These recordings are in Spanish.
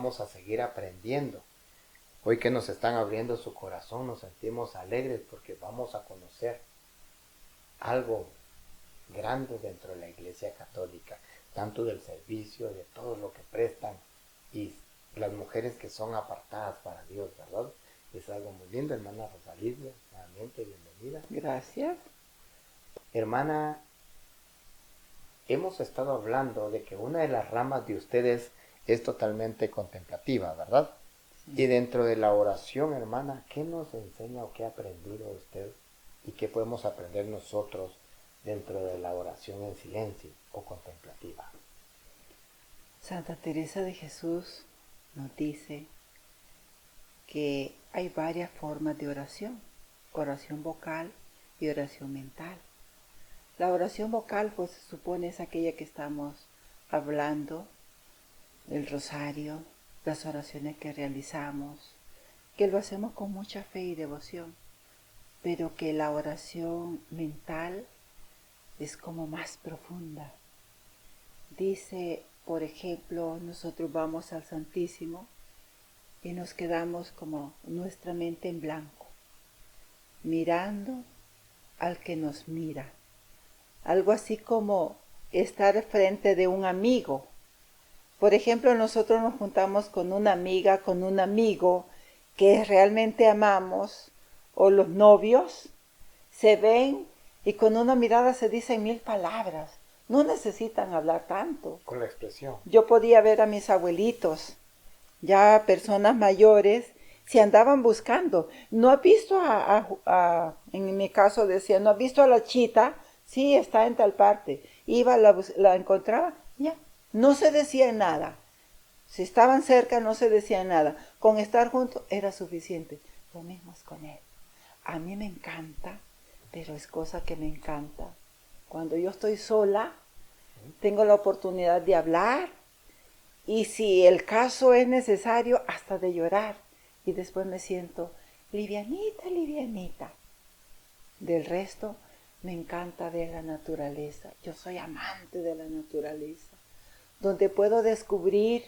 vamos a seguir aprendiendo. Hoy que nos están abriendo su corazón, nos sentimos alegres porque vamos a conocer algo grande dentro de la Iglesia Católica, tanto del servicio, de todo lo que prestan, y las mujeres que son apartadas para Dios, ¿verdad? Es algo muy lindo, hermana Rosalía, nuevamente bienvenida. Gracias. Hermana, hemos estado hablando de que una de las ramas de ustedes es totalmente contemplativa, ¿verdad? Sí. Y dentro de la oración, hermana, ¿qué nos enseña o qué ha aprendido usted y qué podemos aprender nosotros dentro de la oración en silencio o contemplativa? Santa Teresa de Jesús nos dice que hay varias formas de oración: oración vocal y oración mental. La oración vocal, pues, se supone es aquella que estamos hablando, el rosario, las oraciones que realizamos, que lo hacemos con mucha fe y devoción, pero que la oración mental es como más profunda. Dice, por ejemplo, nosotros vamos al Santísimo y nos quedamos como nuestra mente en blanco, mirando al que nos mira. Algo así como estar frente de un amigo. Por ejemplo, nosotros nos juntamos con una amiga, con un amigo que realmente amamos, o los novios se ven y con una mirada se dicen 1000 palabras. No necesitan hablar tanto. Con la expresión. Yo podía ver a mis abuelitos, ya personas mayores, se andaban buscando. ¿No has visto en mi caso decía, ¿no has visto a la chita? Sí, está en tal parte. Iba, la encontraba, ya. No se decía nada. Si estaban cerca no se decía nada. Con estar juntos era suficiente. Lo mismo es con él. A mí me encanta, pero es cosa que me encanta. Cuando yo estoy sola, tengo la oportunidad de hablar, y si el caso es necesario, hasta de llorar. Y después me siento livianita, livianita. Del resto, me encanta ver la naturaleza. Yo soy amante de la naturaleza, donde puedo descubrir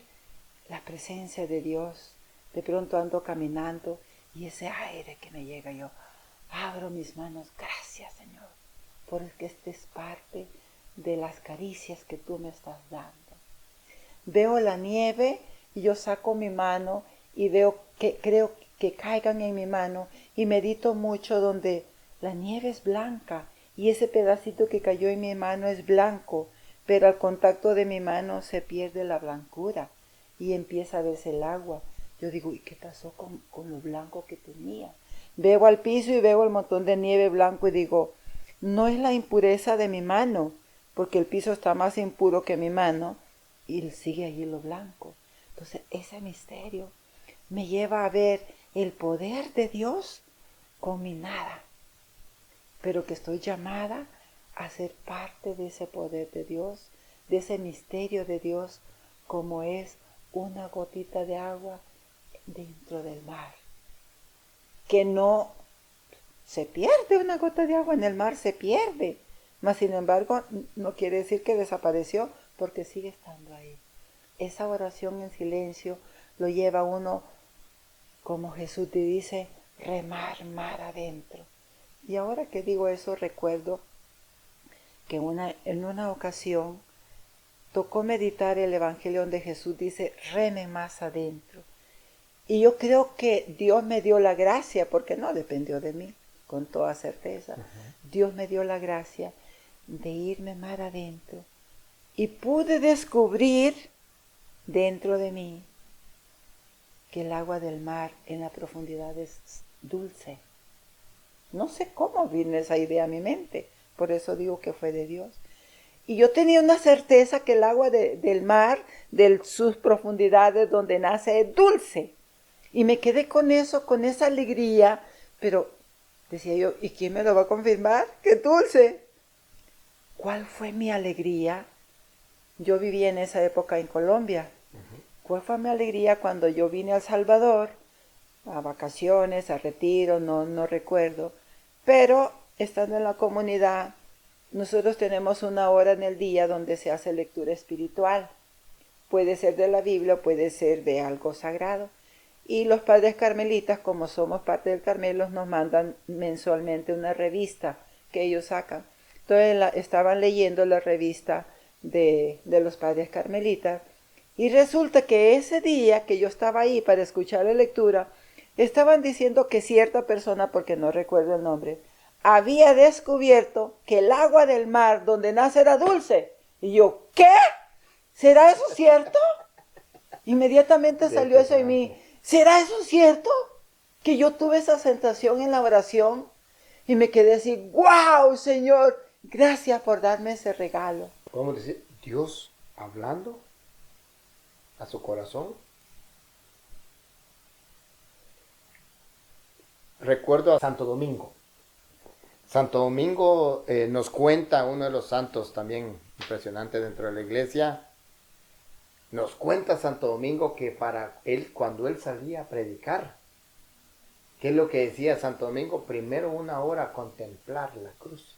la presencia de Dios. De pronto ando caminando y ese aire que me llega, yo abro mis manos. Gracias, Señor, porque esta es parte de las caricias que tú me estás dando. Veo la nieve y yo saco mi mano y veo que creo que caigan en mi mano y medito mucho donde la nieve es blanca y ese pedacito que cayó en mi mano es blanco, pero al contacto de mi mano se pierde la blancura y empieza a verse el agua. Yo digo, ¿y qué pasó con lo blanco que tenía? Veo al piso y veo el montón de nieve blanco y digo, no es la impureza de mi mano, porque el piso está más impuro que mi mano, y sigue allí lo blanco. Entonces ese misterio me lleva a ver el poder de Dios con mi nada, pero que estoy llamada a ser parte de ese poder de Dios, de ese misterio de Dios, como es una gotita de agua dentro del mar, que no se pierde. Una gota de agua en el mar se pierde, mas sin embargo no quiere decir que desapareció, porque sigue estando ahí. Esa oración en silencio lo lleva a uno, como Jesús te dice, remar mar adentro. Y ahora que digo eso, recuerdo que en una ocasión tocó meditar el Evangelio donde Jesús dice, reme más adentro. Y yo creo que Dios me dio la gracia, porque no dependió de mí, con toda certeza. Dios me dio la gracia de irme mar adentro. Y pude descubrir dentro de mí que el agua del mar en la profundidad es dulce. No sé cómo vino esa idea a mi mente, por eso digo que fue de Dios. Y yo tenía una certeza que el agua del mar, de sus profundidades donde nace, es dulce. Y me quedé con eso, con esa alegría, pero decía yo, ¿y quién me lo va a confirmar? ¡Qué dulce! ¿Cuál fue mi alegría? Yo vivía en esa época en Colombia. ¿Cuál fue mi alegría cuando yo vine a El Salvador? A vacaciones, a retiro, no recuerdo. Pero estando en la comunidad, nosotros tenemos una hora en el día donde se hace lectura espiritual. Puede ser de la Biblia, puede ser de algo sagrado. Y los padres carmelitas, como somos parte del Carmelo, nos mandan mensualmente una revista que ellos sacan. Entonces estaban leyendo la revista de los padres carmelitas. Y resulta que ese día que yo estaba ahí para escuchar la lectura, estaban diciendo que cierta persona, porque no recuerdo el nombre, había descubierto que el agua del mar donde nace era dulce. Y yo, ¿qué? ¿Será eso cierto? Inmediatamente salió eso en mí. ¿Será eso cierto? Que yo tuve esa sensación en la oración y me quedé así, ¡wow, Señor! Gracias por darme ese regalo. Podemos decir, Dios hablando a su corazón. Recuerdo a Santo Domingo. Santo Domingo nos cuenta, uno de los santos también impresionante dentro de la iglesia, nos cuenta Santo Domingo que para él, cuando él salía a predicar, ¿qué es lo que decía Santo Domingo? Primero 1 hora a contemplar la cruz.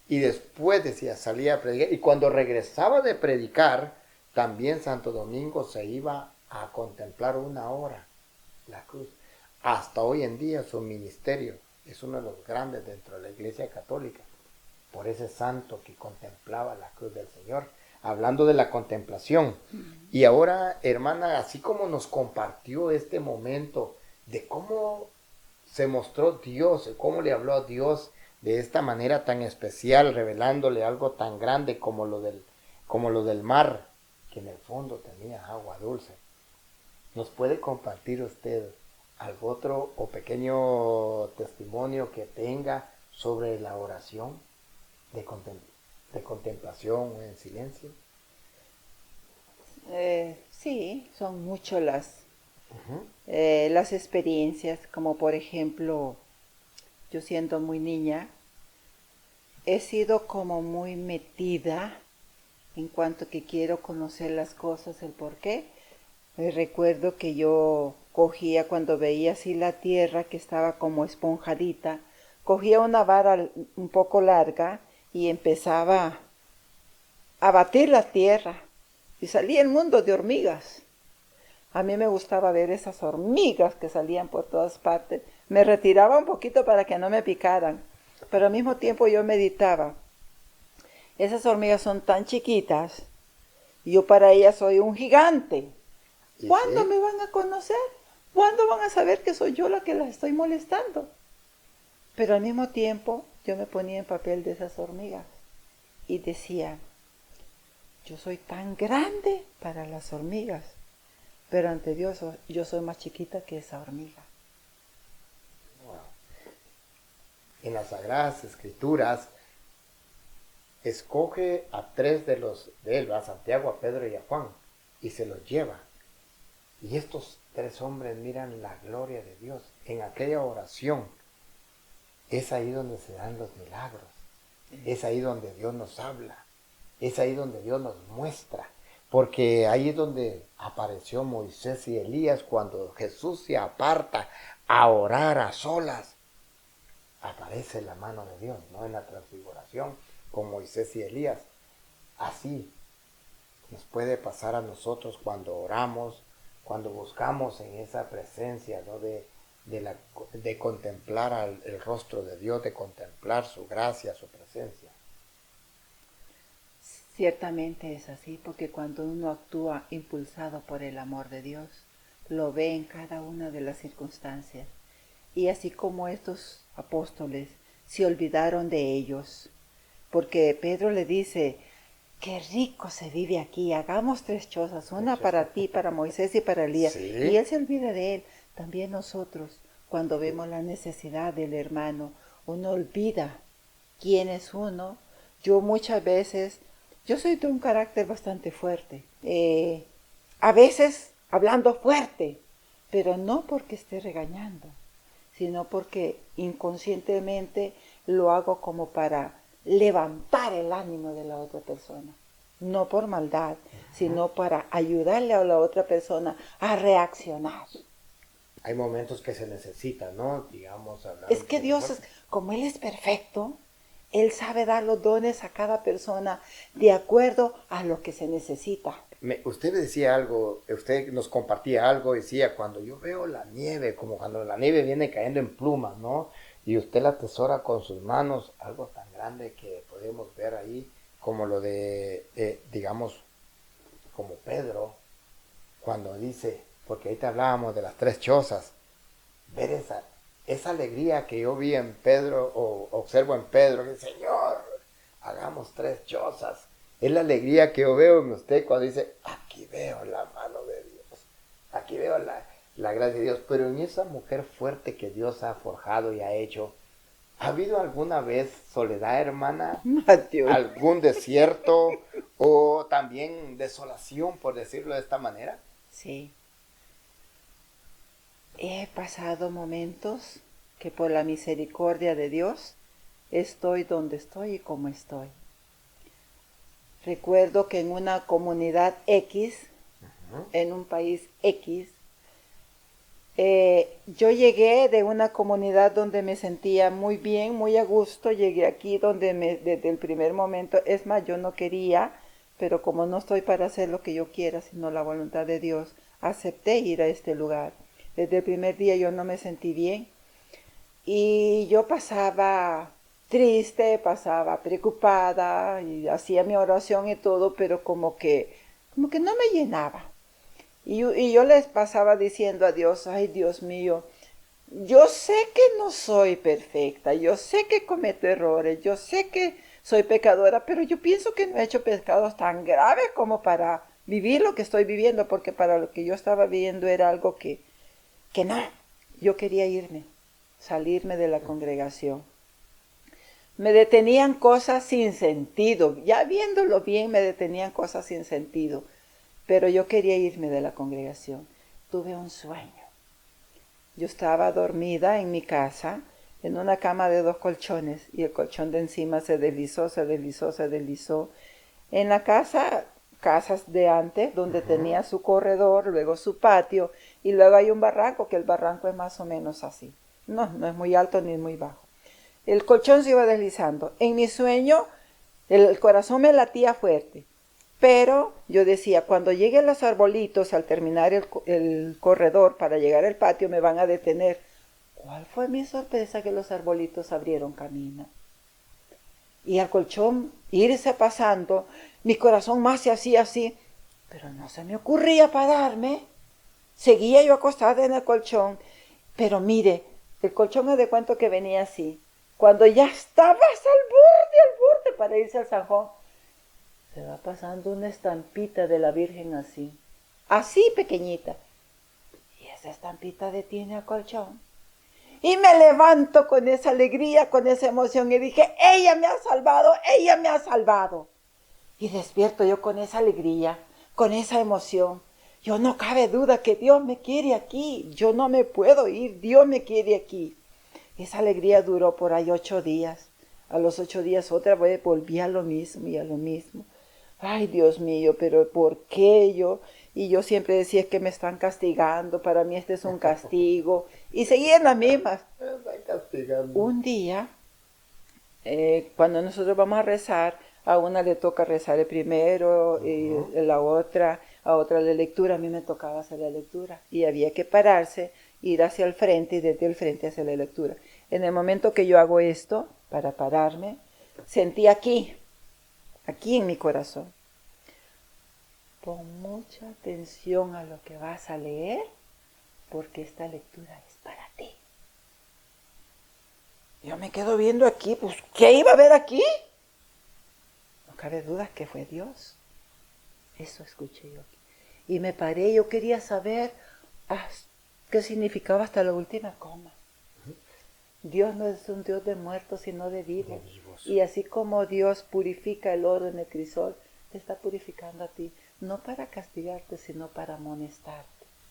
Y después decía, salía a predicar. Y cuando regresaba de predicar, también Santo Domingo se iba a contemplar 1 hora la cruz. Hasta hoy en día su ministerio es uno de los grandes dentro de la Iglesia Católica, por ese santo que contemplaba la cruz del Señor, hablando de la contemplación. Y ahora, hermana, así como nos compartió este momento de cómo se mostró Dios, cómo le habló a Dios de esta manera tan especial, revelándole algo tan grande como lo del mar, que en el fondo tenía agua dulce. ¿Nos puede compartir usted algo otro o pequeño testimonio que tenga sobre la oración de contemplación o en silencio? Sí, son mucho las experiencias, como por ejemplo, yo siendo muy niña, he sido como muy metida en cuanto que quiero conocer las cosas, el por qué. Recuerdo que yo cogía, cuando veía así la tierra que estaba como esponjadita, cogía una vara un poco larga y empezaba a batir la tierra y salía el mundo de hormigas. A mí me gustaba ver esas hormigas que salían por todas partes. Me retiraba un poquito para que no me picaran, pero al mismo tiempo yo meditaba. Esas hormigas son tan chiquitas, y yo para ellas soy un gigante. ¿Cuándo me van a conocer? ¿Cuándo van a saber que soy yo la que las estoy molestando? Pero al mismo tiempo yo me ponía en papel de esas hormigas y decía, yo soy tan grande para las hormigas, pero ante Dios yo soy más chiquita que esa hormiga. Wow. En las Sagradas Escrituras escoge a 3 de él, a Santiago, a Pedro y a Juan, y se los lleva. Y estos 3 hombres miran la gloria de Dios. En aquella oración es ahí donde se dan los milagros. Es ahí donde Dios nos habla. Es ahí donde Dios nos muestra. Porque ahí es donde apareció Moisés y Elías cuando Jesús se aparta a orar a solas. Aparece la mano de Dios, ¿no? En la transfiguración con Moisés y Elías. Así nos puede pasar a nosotros cuando oramos, cuando buscamos en esa presencia, ¿no? de contemplar el rostro de Dios, de contemplar su gracia, su presencia. Ciertamente es así, porque cuando uno actúa impulsado por el amor de Dios, lo ve en cada una de las circunstancias. Y así como estos apóstoles se olvidaron de ellos, porque Pedro le dice, qué rico se vive aquí, hagamos 3 chozas, una para ti, para Moisés y para Elías. Sí. Y él se olvida de él. También nosotros, cuando vemos la necesidad del hermano, uno olvida quién es uno. Yo muchas veces, yo soy de un carácter bastante fuerte, a veces hablando fuerte, pero no porque esté regañando, sino porque inconscientemente lo hago como para levantar el ánimo de la otra persona. No por maldad, sino para ayudarle a la otra persona a reaccionar. Hay momentos que se necesitan, ¿no? Digamos, hablar. Es que Dios, como Él es perfecto, Él sabe dar los dones a cada persona de acuerdo a lo que se necesita. usted decía algo, usted nos compartía algo, decía, cuando yo veo la nieve, como cuando la nieve viene cayendo en plumas, ¿no? Y usted la atesora con sus manos, algo tan grande que podemos ver ahí, como lo digamos, como Pedro, cuando dice, porque ahorita hablábamos de las tres chozas, ver esa alegría que yo vi en Pedro, o observo en Pedro, que Señor, hagamos tres chozas. Es la alegría que yo veo en usted cuando dice, aquí veo la mano de Dios, aquí veo la gracia de Dios. Pero en esa mujer fuerte que Dios ha forjado y ha hecho, ¿ha habido alguna vez soledad, hermana? Mateo. ¿Algún desierto o también desolación, por decirlo de esta manera? Sí. He pasado momentos que por la misericordia de Dios estoy donde estoy y como estoy. Recuerdo que en una comunidad X, en un país X, yo llegué de una comunidad donde me sentía muy bien, muy a gusto. Llegué aquí donde desde el primer momento, es más, yo no quería, pero como no estoy para hacer lo que yo quiera, sino la voluntad de Dios, acepté ir a este lugar. Desde el primer día yo no me sentí bien y yo pasaba triste, pasaba preocupada y hacía mi oración y todo, pero como que no me llenaba. Y yo les pasaba diciendo a Dios, ay Dios mío, yo sé que no soy perfecta, yo sé que cometo errores, yo sé que soy pecadora, pero yo pienso que no he hecho pecados tan graves como para vivir lo que estoy viviendo, porque para lo que yo estaba viviendo era algo que no, yo quería irme, salirme de la congregación. Me detenían cosas sin sentido, ya viéndolo bien me detenían cosas sin sentido, pero yo quería irme de la congregación. Tuve un sueño. Yo estaba dormida en mi casa, en una cama de 2 colchones, y el colchón de encima se deslizó, se deslizó, se deslizó. En la casa, casas de antes, donde tenía su corredor, luego su patio, y luego hay un barranco, que el barranco es más o menos así. No, no es muy alto ni muy bajo. El colchón se iba deslizando. En mi sueño, el corazón me latía fuerte. Pero yo decía, cuando lleguen los arbolitos al terminar el corredor para llegar al patio me van a detener. ¿Cuál fue mi sorpresa? Que los arbolitos abrieron camino. Y al colchón irse pasando, mi corazón más se hacía así, pero no se me ocurría pararme. Seguía yo acostada en el colchón, pero mire, el colchón me de cuento que venía así. Cuando ya estabas al borde para irse al zanjón, se va pasando una estampita de la Virgen así pequeñita. Y esa estampita detiene al colchón. Y me levanto con esa alegría, con esa emoción y dije, ella me ha salvado, ella me ha salvado. Y despierto yo con esa alegría, con esa emoción. Yo no cabe duda que Dios me quiere aquí, yo no me puedo ir, Dios me quiere aquí. Esa alegría duró por ahí 8 días. A los 8 días otra vez volví a lo mismo y a lo mismo. Ay, Dios mío, pero ¿por qué yo? Y yo siempre decía es que me están castigando, para mí este es un castigo. Y seguía en las mismas. Me están castigando. Un día, cuando nosotros vamos a rezar, a una le toca rezar el primero, y a otra la lectura, a mí me tocaba hacer la lectura. Y había que pararse, ir hacia el frente y desde el frente hacer la lectura. En el momento que yo hago esto, para pararme, sentí aquí en mi corazón. Pon mucha atención a lo que vas a leer, porque esta lectura es para ti. Yo me quedo viendo aquí, pues, ¿qué iba a ver aquí? No cabe duda que fue Dios. Eso escuché yo aquí. Y me paré, yo quería saber qué significaba hasta la última coma. Dios no es un Dios de muertos, sino de vivos. Y así como Dios purifica el oro en el crisol, te está purificando a ti, no para castigarte, sino para amonestarte.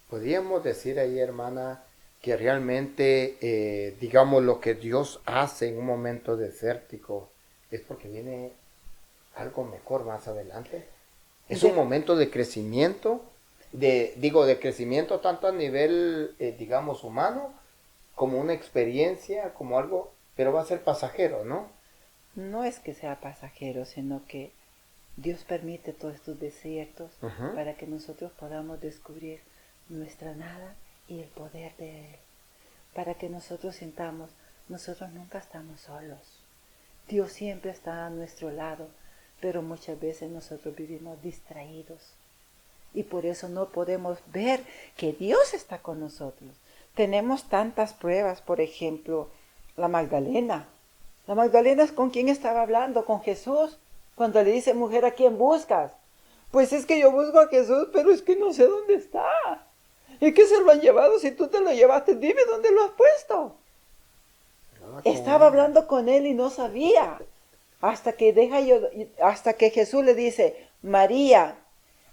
Podríamos decir ahí, hermana, que realmente, digamos, lo que Dios hace en un momento desértico es porque viene algo mejor más adelante. Es un momento de crecimiento, de crecimiento tanto a nivel, digamos, humano, como una experiencia, como algo, pero va a ser pasajero, ¿no? No es que sea pasajero, sino que Dios permite todos estos desiertos Ujú. para que nosotros podamos descubrir nuestra nada y el poder de Él. Para que nosotros sintamos, nosotros nunca estamos solos. Dios siempre está a nuestro lado, pero muchas veces nosotros vivimos distraídos. Y por eso no podemos ver que Dios está con nosotros. Tenemos tantas pruebas, por ejemplo, la Magdalena. La Magdalena es con quién estaba hablando, con Jesús. Cuando le dice, mujer, ¿a quién buscas? Pues es que yo busco a Jesús, pero es que no sé dónde está. ¿Y qué se lo han llevado? Si tú te lo llevaste, dime dónde lo has puesto. Estaba hablando con él y no sabía. Hasta que Jesús le dice, María,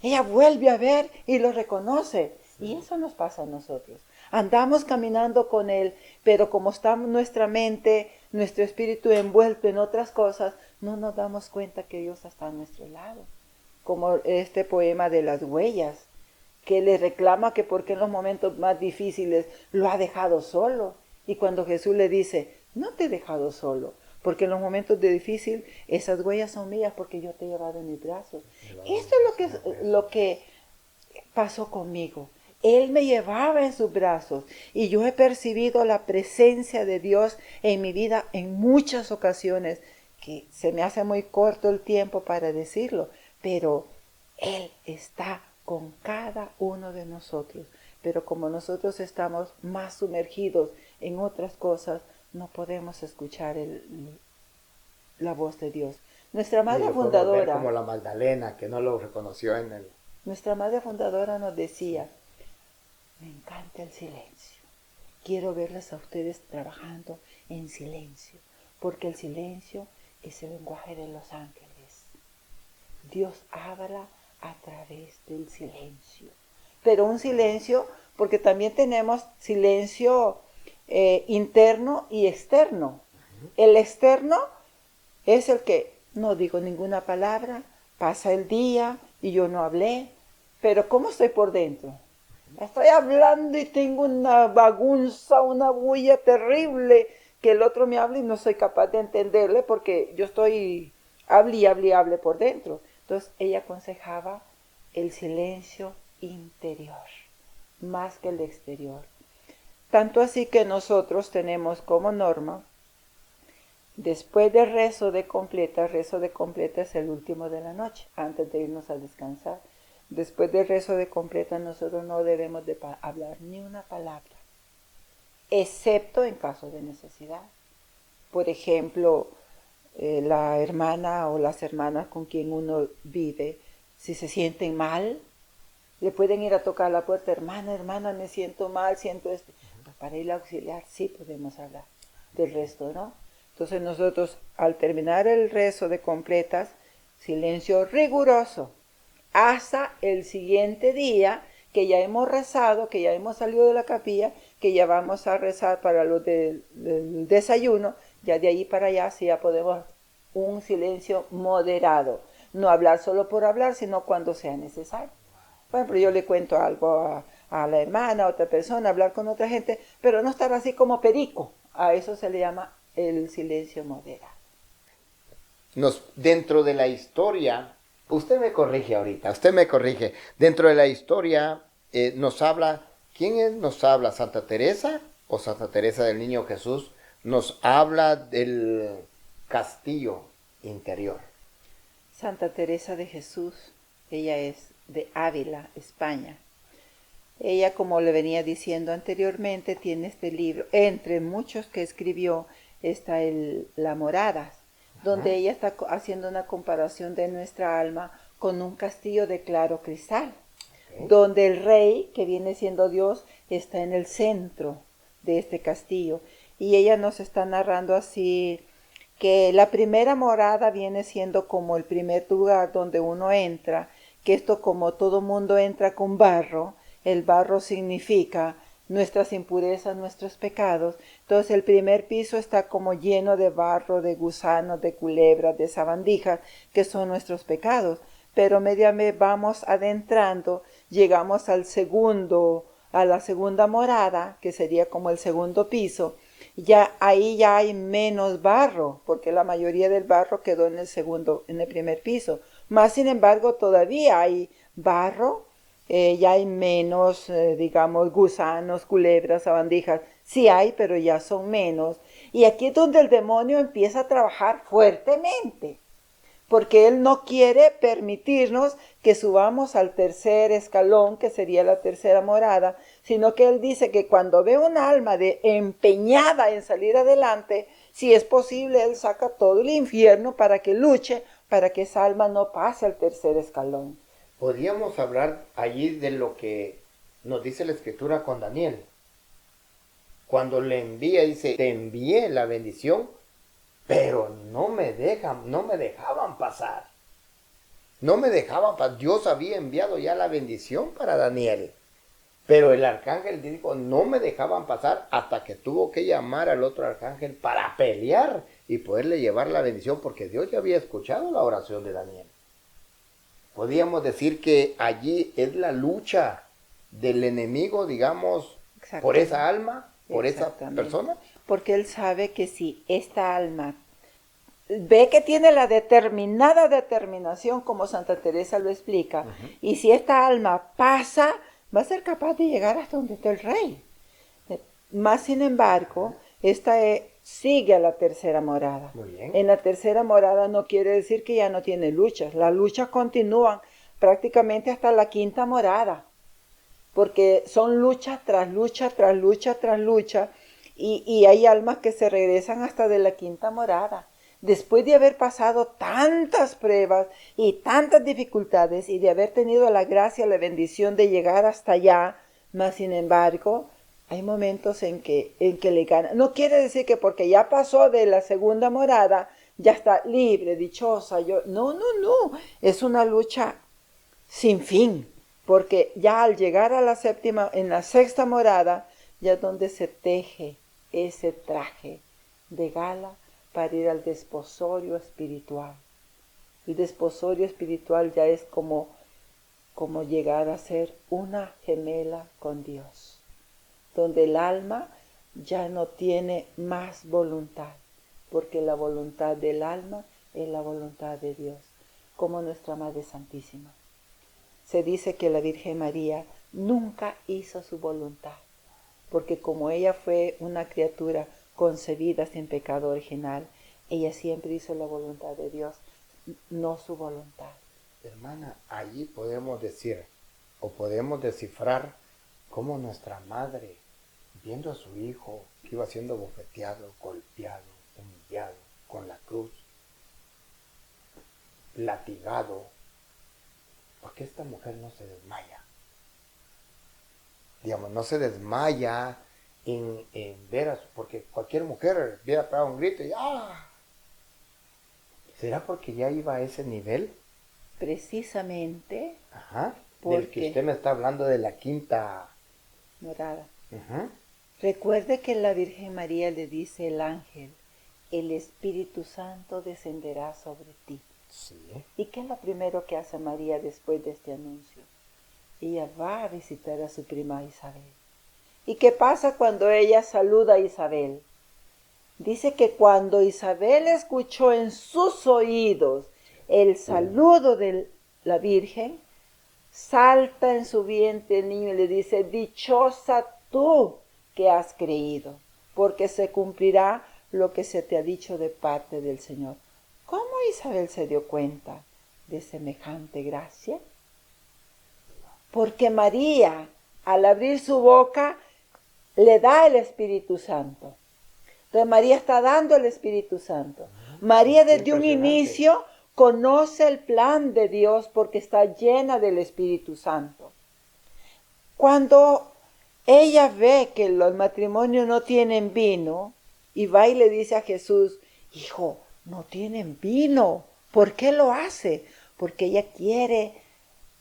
ella vuelve a ver y lo reconoce. Y eso nos pasa a nosotros. Andamos caminando con Él, pero como está nuestra mente, nuestro espíritu envuelto en otras cosas, no nos damos cuenta que Dios está a nuestro lado. Como este poema de las huellas, que le reclama que porque en los momentos más difíciles lo ha dejado solo. Y cuando Jesús le dice, no te he dejado solo, porque en los momentos de difícil esas huellas son mías porque yo te he llevado en mis brazos. Esto es lo que pasó conmigo. Él me llevaba en sus brazos y yo he percibido la presencia de Dios en mi vida en muchas ocasiones, que se me hace muy corto el tiempo para decirlo, pero Él está con cada uno de nosotros. Pero como nosotros estamos más sumergidos en otras cosas, no podemos escuchar la voz de Dios. Nuestra madre fundadora, como la Magdalena, que no lo reconoció en el... nuestra madre fundadora nos decía, me encanta el silencio. Quiero verlas a ustedes trabajando en silencio, porque el silencio es el lenguaje de los ángeles. Dios habla a través del silencio. Pero un silencio, porque también tenemos silencio interno y externo. El externo es el que no digo ninguna palabra, pasa el día y yo no hablé, pero ¿cómo estoy por dentro? Estoy hablando y tengo una bagunza, una bulla terrible, que el otro me habla y no soy capaz de entenderle porque yo estoy, hable por dentro. Entonces ella aconsejaba el silencio interior, más que el exterior. Tanto así que nosotros tenemos como norma, después del rezo de completa es el último de la noche, antes de irnos a descansar. Después del rezo de completa nosotros no debemos de hablar ni una palabra, excepto en caso de necesidad. Por ejemplo, la hermana o las hermanas con quien uno vive, si se sienten mal, le pueden ir a tocar la puerta, hermana, me siento mal, siento esto. Pues para ir a auxiliar sí podemos hablar, del resto no. Entonces nosotros al terminar el rezo de completas, silencio riguroso, hasta el siguiente día que ya hemos rezado, que ya hemos salido de la capilla, que ya vamos a rezar para los del desayuno, ya de ahí para allá sí ya podemos un silencio moderado, no hablar solo por hablar, sino cuando sea necesario. Por ejemplo, yo le cuento algo a la hermana, a otra persona, hablar con otra gente, pero no estar así como perico. A eso se le llama el silencio moderado. Dentro de la historia, usted me corrige ahorita, dentro de la historia nos habla, nos habla? ¿Santa Teresa o Santa Teresa del Niño Jesús? Nos habla del castillo interior. Santa Teresa de Jesús, ella es de Ávila, España. Ella, como le venía diciendo anteriormente, tiene este libro, entre muchos que escribió, está La Morada, donde ella está haciendo una comparación de nuestra alma con un castillo de claro cristal, donde el rey, que viene siendo Dios, está en el centro de este castillo. Y ella nos está narrando así que la primera morada viene siendo como el primer lugar donde uno entra, que esto como todo mundo entra con barro, el barro significa nuestras impurezas, nuestros pecados. Entonces el primer piso está como lleno de barro, de gusanos, de culebras, de sabandijas, que son nuestros pecados. Pero media vez vamos adentrando, llegamos a la segunda morada, que sería como el segundo piso. Ahí ya hay menos barro, porque la mayoría del barro quedó en el primer piso. Más sin embargo, todavía hay barro, ya hay menos, digamos, gusanos, culebras, sabandijas. Sí hay, pero ya son menos. Y aquí es donde el demonio empieza a trabajar fuertemente, porque él no quiere permitirnos que subamos al tercer escalón, que sería la tercera morada, sino que él dice que cuando ve un alma empeñada en salir adelante, si es posible, él saca todo el infierno para que luche, para que esa alma no pase al tercer escalón. Podríamos hablar allí de lo que nos dice la Escritura con Daniel. Cuando le envía, dice, te envié la bendición, pero no me dejaban pasar. No me dejaban pasar. Dios había enviado ya la bendición para Daniel. Pero el arcángel dijo, no me dejaban pasar hasta que tuvo que llamar al otro arcángel para pelear y poderle llevar la bendición, porque Dios ya había escuchado la oración de Daniel. Podríamos decir que allí es la lucha del enemigo, digamos, por esa alma, por esa persona. Porque él sabe que si esta alma ve que tiene la determinada determinación, como Santa Teresa lo explica, y si esta alma pasa, va a ser capaz de llegar hasta donde está el rey. Más sin embargo, esta sigue a la tercera morada. Muy bien. En la tercera morada no quiere decir que ya no tiene luchas. Las luchas continúan prácticamente hasta la quinta morada, porque son lucha tras lucha, tras lucha, tras lucha, y hay almas que se regresan hasta de la quinta morada. Después de haber pasado tantas pruebas y tantas dificultades y de haber tenido la gracia, la bendición de llegar hasta allá, más sin embargo, hay momentos en que le gana. No quiere decir que porque ya pasó de la segunda morada, ya está libre, dichosa. No. Es una lucha sin fin, porque ya al llegar a la séptima, en la sexta morada, ya es donde se teje ese traje de gala para ir al desposorio espiritual. El desposorio espiritual ya es como llegar a ser una gemela con Dios, donde el alma ya no tiene más voluntad, porque la voluntad del alma es la voluntad de Dios, como nuestra Madre Santísima. Se dice que la Virgen María nunca hizo su voluntad, porque como ella fue una criatura concebida sin pecado original, ella siempre hizo la voluntad de Dios, no su voluntad. Hermana, allí podemos decir, o podemos descifrar cómo nuestra madre, viendo a su hijo que iba siendo bofeteado, golpeado, humillado, con la cruz, latigado, ¿por qué esta mujer no se desmaya? Digamos, no se desmaya en ver a su, porque cualquier mujer hubiera pegado un grito y ¡ah! ¿Será porque ya iba a ese nivel? Precisamente. Ajá. Del que usted me está hablando de la quinta morada. Ajá. Recuerde que la Virgen María le dice el ángel, el Espíritu Santo descenderá sobre ti. Sí. ¿Y qué es lo primero que hace María después de este anuncio? Ella va a visitar a su prima Isabel. ¿Y qué pasa cuando ella saluda a Isabel? Dice que cuando Isabel escuchó en sus oídos el saludo de la Virgen, salta en su vientre el niño y le dice, dichosa tú que has creído, porque se cumplirá lo que se te ha dicho de parte del Señor. ¿Cómo Isabel se dio cuenta de semejante gracia? Porque María, al abrir su boca, le da el Espíritu Santo. Entonces María está dando el Espíritu Santo. María desde un inicio conoce el plan de Dios porque está llena del Espíritu Santo. Cuando ella ve que los matrimonios no tienen vino y va y le dice a Jesús, hijo, no tienen vino. ¿Por qué lo hace? Porque ella quiere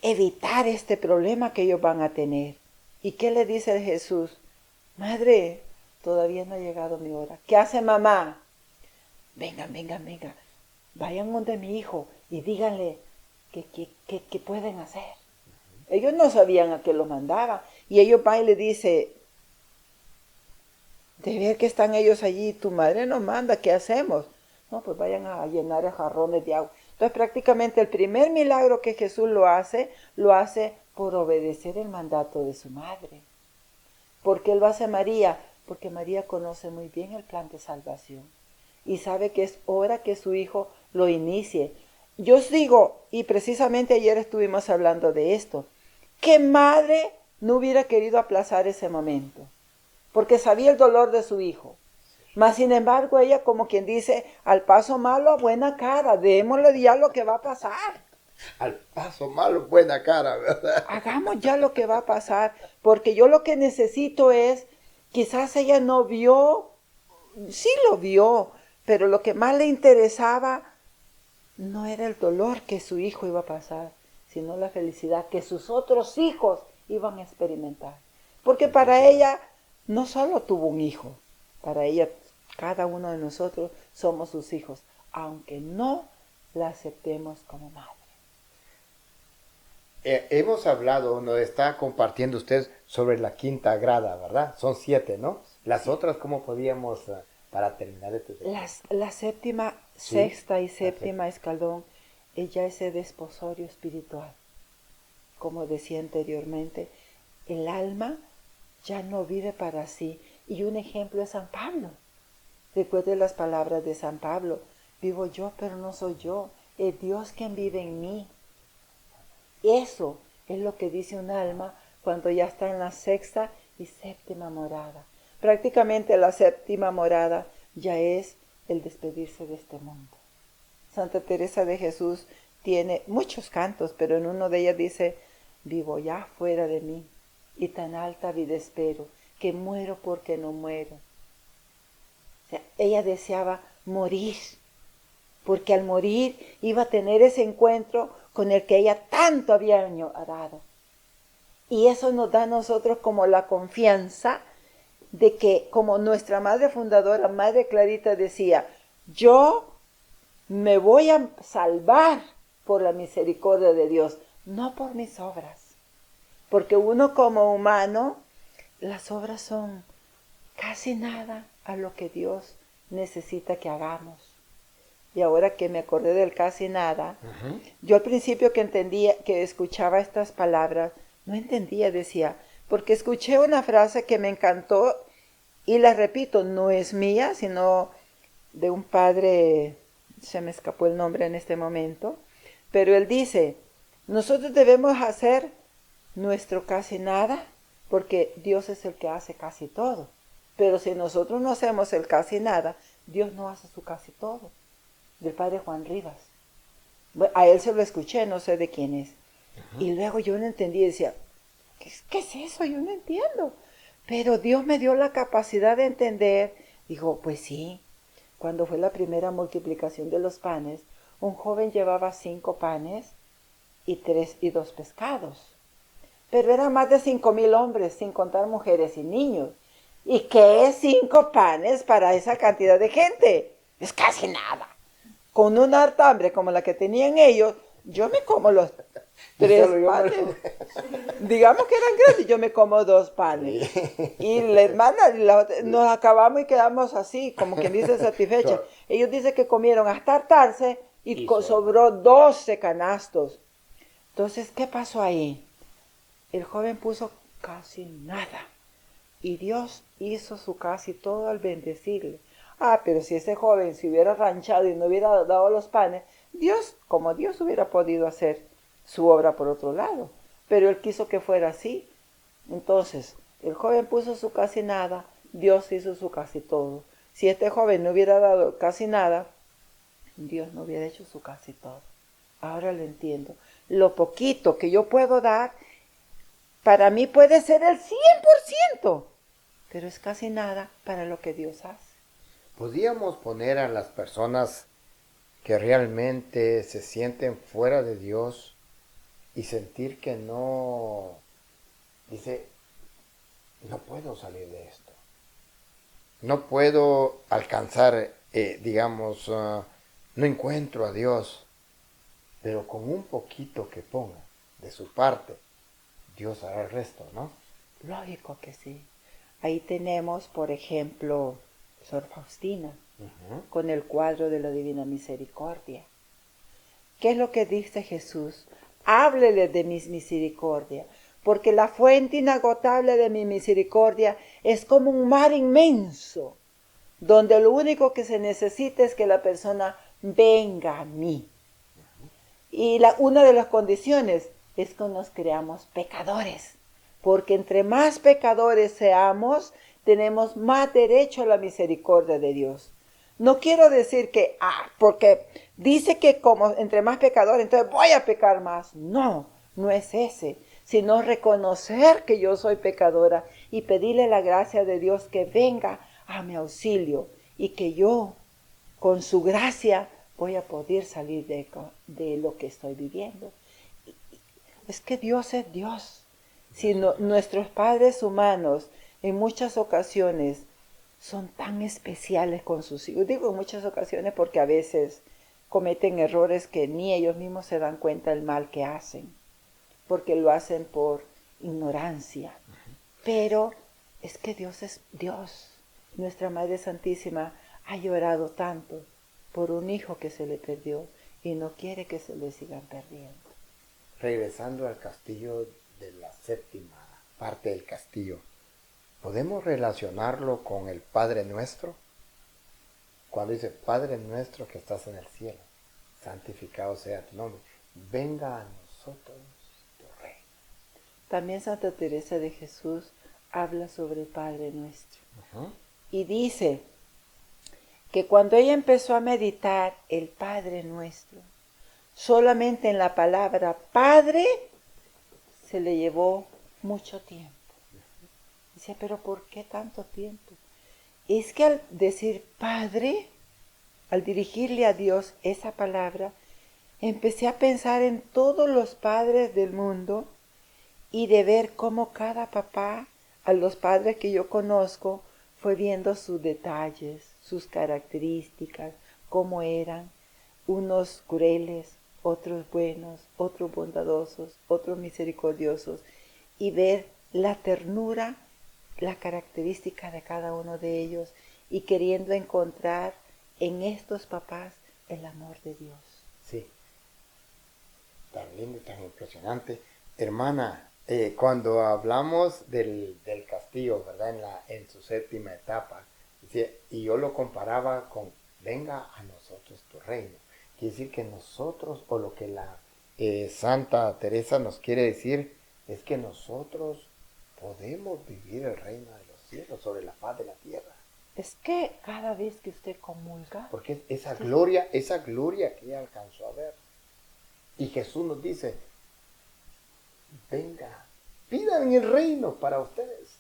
evitar este problema que ellos van a tener. ¿Y qué le dice Jesús? Madre, todavía no ha llegado mi hora. ¿Qué hace mamá? Vengan. Vayan donde mi hijo y díganle qué pueden hacer. Ellos no sabían a qué los mandaba. Y ellos van y le dice, de ver que están ellos allí, tu madre nos manda, ¿qué hacemos? No, pues vayan a llenar jarrones de agua. Entonces prácticamente el primer milagro que Jesús lo hace por obedecer el mandato de su madre. ¿Por qué lo hace María? Porque María conoce muy bien el plan de salvación y sabe que es hora que su hijo lo inicie. Yo os digo, y precisamente ayer estuvimos hablando de esto, ¿qué madre no hubiera querido aplazar ese momento? Porque sabía el dolor de su hijo. Mas sin embargo ella, como quien dice, al paso malo a buena cara, démosle ya lo que va a pasar. Al paso malo, buena cara, ¿verdad? Hagamos ya lo que va a pasar, porque yo lo que necesito es, quizás ella no vio, sí lo vio, pero lo que más le interesaba no era el dolor que su hijo iba a pasar, sino la felicidad que sus otros hijos iban a experimentar. Porque para ella no solo tuvo un hijo, para ella cada uno de nosotros somos sus hijos, aunque no la aceptemos como madre. Hemos hablado, nos está compartiendo usted sobre la quinta grada, ¿verdad? Son 7, ¿no? Las otras, ¿cómo podíamos, para terminar este tema? La séptima, Sí, sexta y séptima escalón, ella es el desposorio espiritual. Como decía anteriormente, el alma ya no vive para sí. Y un ejemplo es San Pablo. Recuerde las palabras de San Pablo. Vivo yo, pero no soy yo. Es Dios quien vive en mí. Eso es lo que dice un alma cuando ya está en la sexta y séptima morada. Prácticamente la séptima morada ya es el despedirse de este mundo. Santa Teresa de Jesús tiene muchos cantos, pero en uno de ellas dice: vivo ya fuera de mí, y tan alta vida espero, que muero porque no muero. O sea, ella deseaba morir, porque al morir iba a tener ese encuentro con el que ella tanto había añorado. Y eso nos da a nosotros como la confianza de que, como nuestra madre fundadora, Madre Clarita, decía, yo me voy a salvar por la misericordia de Dios, no por mis obras. Porque uno como humano, las obras son casi nada a lo que Dios necesita que hagamos. Y ahora que me acordé del casi nada, yo al principio que entendía, que escuchaba estas palabras, no entendía, decía, porque escuché una frase que me encantó y la repito, no es mía, sino de un padre, se me escapó el nombre en este momento, pero él dice, nosotros debemos hacer nuestro casi nada, porque Dios es el que hace casi todo. Pero si nosotros no hacemos el casi nada, Dios no hace su casi todo. Del padre Juan Rivas. A él se lo escuché, no sé de quién es. Y luego yo no entendí, decía, ¿qué es eso? Yo no entiendo. Pero Dios me dio la capacidad de entender. Dijo, pues sí, cuando fue la primera multiplicación de los panes, un joven llevaba 5 panes y 2 pescados. Pero eran más de 5,000 hombres, sin contar mujeres y niños. ¿Y qué es 5 panes para esa cantidad de gente? Es casi nada. Con una harta hambre como la que tenían ellos, yo me como los 3 panes. Digamos que eran grandes, yo me como 2 panes. Y la hermana, nos acabamos y quedamos así, como quien dice satisfecha. Ellos dicen que comieron hasta hartarse y sobró 12 canastos. Entonces, ¿qué pasó ahí? El joven puso casi nada. Y Dios hizo su casi todo al bendecirle. Pero si ese joven se hubiera ranchado y no hubiera dado los panes, Dios, como Dios hubiera podido hacer su obra por otro lado. Pero él quiso que fuera así. Entonces, el joven puso su casi nada, Dios hizo su casi todo. Si este joven no hubiera dado casi nada, Dios no hubiera hecho su casi todo. Ahora lo entiendo. Lo poquito que yo puedo dar, para mí puede ser el 100%, pero es casi nada para lo que Dios hace. ¿Podríamos poner a las personas que realmente se sienten fuera de Dios y sentir que no, dice, no puedo salir de esto, no puedo alcanzar, digamos, no encuentro a Dios, pero con un poquito que ponga de su parte, Dios hará el resto, ¿no? Lógico que sí. Ahí tenemos, por ejemplo, Sor Faustina, con el cuadro de la Divina Misericordia. ¿Qué es lo que dice Jesús? Háblele de mi misericordia, porque la fuente inagotable de mi misericordia es como un mar inmenso, donde lo único que se necesita es que la persona venga a mí. Y una de las condiciones es que nos creamos pecadores, porque entre más pecadores seamos, tenemos más derecho a la misericordia de Dios. No quiero decir que, porque dice que como entre más pecadores, entonces voy a pecar más. No, no es ese, sino reconocer que yo soy pecadora y pedirle la gracia de Dios que venga a mi auxilio y que yo, con su gracia, voy a poder salir de lo que estoy viviendo. Es que Dios es Dios. Si nuestros padres humanos en muchas ocasiones son tan especiales con sus hijos, digo en muchas ocasiones porque a veces cometen errores que ni ellos mismos se dan cuenta del mal que hacen, porque lo hacen por ignorancia. Pero es que Dios es Dios. Nuestra Madre Santísima ha llorado tanto por un hijo que se le perdió y no quiere que se le sigan perdiendo. Regresando al castillo de la séptima parte del castillo, ¿podemos relacionarlo con el Padre Nuestro? Cuando dice, Padre Nuestro que estás en el cielo, santificado sea tu nombre, venga a nosotros tu reino. También Santa Teresa de Jesús habla sobre el Padre Nuestro. Y dice que cuando ella empezó a meditar el Padre Nuestro, solamente en la palabra Padre se le llevó mucho tiempo. Dice, pero ¿por qué tanto tiempo? Es que al decir Padre, al dirigirle a Dios esa palabra, empecé a pensar en todos los padres del mundo y de ver cómo cada papá, a los padres que yo conozco, fue viendo sus detalles, sus características, cómo eran, unos crueles, otros buenos, otros bondadosos, otros misericordiosos, y ver la ternura, la característica de cada uno de ellos, y queriendo encontrar en estos papás el amor de Dios. Sí, tan lindo, tan impresionante. Hermana, cuando hablamos del castillo, ¿verdad? En su séptima etapa, y yo lo comparaba con, venga a nosotros tu reino. Quiere decir que nosotros, o lo que la Santa Teresa nos quiere decir, es que nosotros podemos vivir el reino de los cielos sobre la faz de la tierra. Es que cada vez que usted comulga, porque esa gloria que ella alcanzó a ver. Y Jesús nos dice, venga, pidan el reino para ustedes.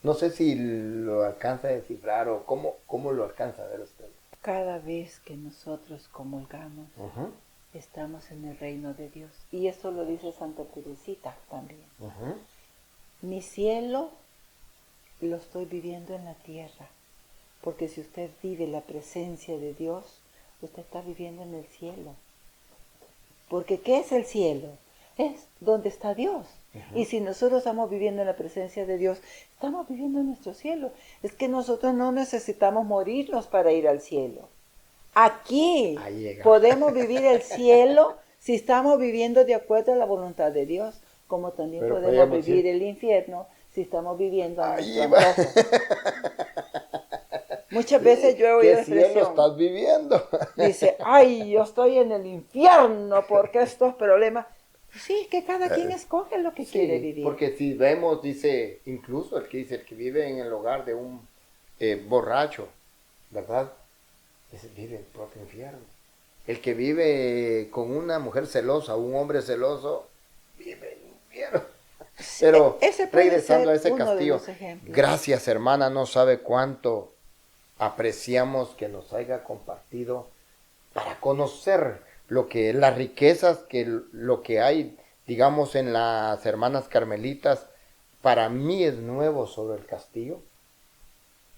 No sé si lo alcanza a descifrar o cómo lo alcanza a ver usted. Cada vez que nosotros comulgamos, estamos en el reino de Dios. Y eso lo dice Santa Teresita también. Mi cielo lo estoy viviendo en la tierra. Porque si usted vive la presencia de Dios, usted está viviendo en el cielo. Porque ¿qué es el cielo? Es donde está Dios. Y si nosotros estamos viviendo en la presencia de Dios, estamos viviendo en nuestro cielo. Es que nosotros no necesitamos morirnos para ir al cielo. Aquí podemos vivir el cielo si estamos viviendo de acuerdo a la voluntad de Dios, como también podemos vivir el infierno si estamos viviendo a nuestro antojo. Muchas veces yo he oído ¿Qué cielo estás viviendo? Dice, ay, yo estoy en el infierno porque estos problemas. Sí, que cada quien escoge lo que quiere vivir. Porque si vemos, dice, incluso el que vive en el hogar de un borracho, ¿verdad? Ese vive el propio infierno. El que vive con una mujer celosa, un hombre celoso, vive el infierno. Pero regresando a ese castillo, gracias hermana, no sabe cuánto apreciamos que nos haya compartido para conocer lo que es las riquezas, lo que hay, digamos, en las hermanas carmelitas. Para mí es nuevo sobre el castillo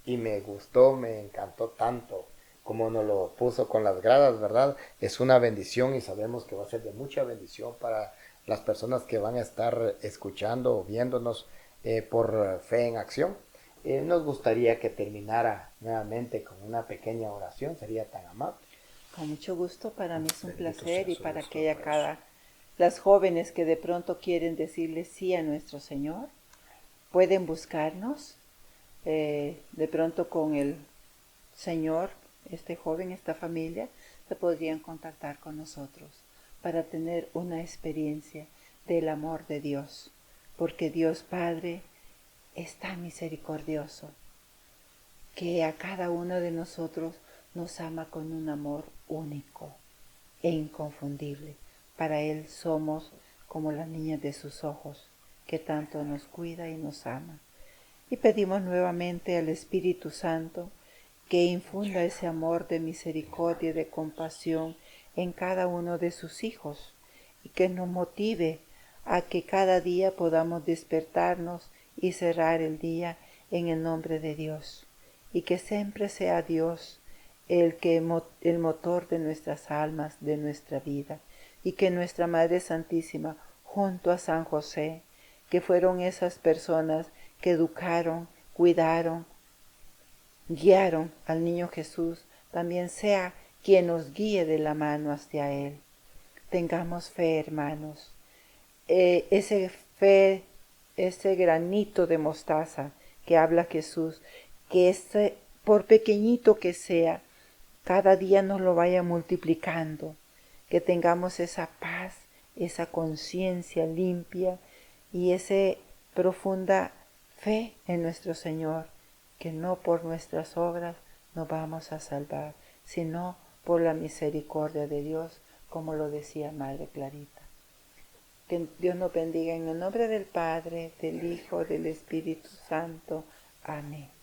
y me gustó, me encantó tanto como nos lo puso con las gradas, ¿verdad? Es una bendición y sabemos que va a ser de mucha bendición para las personas que van a estar escuchando o viéndonos por Fe en Acción. Nos gustaría que terminara nuevamente con una pequeña oración, sería tan amable. Con mucho gusto, para mí es un Bendito placer sea y su para Dios aquella Todopoderoso. las jóvenes que de pronto quieren decirle sí a nuestro Señor, pueden buscarnos de pronto con el Señor, este joven, esta familia, se podrían contactar con nosotros para tener una experiencia del amor de Dios, porque Dios Padre es tan misericordioso que a cada uno de nosotros nos ama con un amor único e inconfundible. Para Él somos como las niñas de sus ojos, que tanto nos cuida y nos ama. Y pedimos nuevamente al Espíritu Santo que infunda ese amor de misericordia y de compasión en cada uno de sus hijos y que nos motive a que cada día podamos despertarnos y cerrar el día en el nombre de Dios y que siempre sea Dios el motor de nuestras almas, de nuestra vida, y que nuestra Madre Santísima, junto a San José, que fueron esas personas que educaron, cuidaron, guiaron al niño Jesús, también sea quien nos guíe de la mano hacia Él. Tengamos fe, hermanos. Ese fe, ese granito de mostaza que habla Jesús, que por pequeñito que sea, cada día nos lo vaya multiplicando, que tengamos esa paz, esa conciencia limpia y esa profunda fe en nuestro Señor, que no por nuestras obras nos vamos a salvar, sino por la misericordia de Dios, como lo decía Madre Clarita. Que Dios nos bendiga en el nombre del Padre, del Hijo, del Espíritu Santo. Amén.